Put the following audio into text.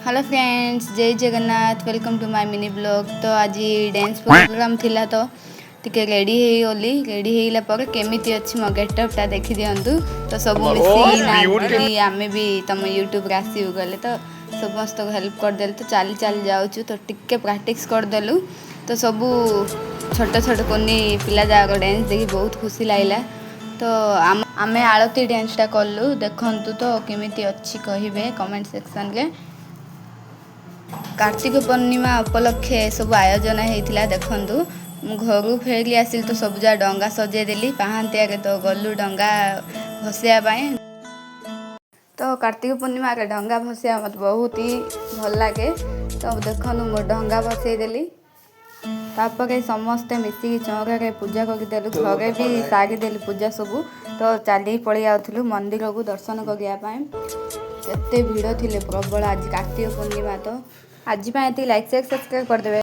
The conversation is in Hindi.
हेलो फ्रेंड्स, जय Jagannath. Welcome to my mini blog. तो आज डांस प्रोग्राम थिला तो टिके रेडी हे ओली रेडी हेला पर केमिति अछि मो गेटअप टा देखि दियंतु। तो सब मिसी नाली आमे भी तम यूट्यूब रासी गले तो समस्त को हेल्प कर देल। तो चाली चाली जाउछु तो टिके प्रैक्टिस कर देलु। तो सब छोट छोट कोनी पिला जाग डांस देखि बहुत खुशी लागला। तो आमे आळती डांस टा करलु देखंतु तो केमिति अछि कहिबे कमेंट सेक्शन रे। कार्तिक पूर्णिमा उपलक्षे सब आयोजन होता देखु। घर फेरिली आसिल तो सबजा डंगा सजेदेली पाहांतिया तो गलु डंगा भसैयापाई। तो कार्तिक पूर्णिमा के डंगा भसैया मत बहुत ही भल लगे। तो देखु मो डंगा भसईदेली तापर समस्ते मिसिकी चौका पूजा करदेलु। घरे भी सारीदेली पूजा सबू। तो चली पलि आउथलु मंदिर को दर्शन करने। केते भिड़ थिले प्रबल आज कार्तिक पूर्णिमा। तो आज लाइक शेयर सब्सक्राइब करदेवे।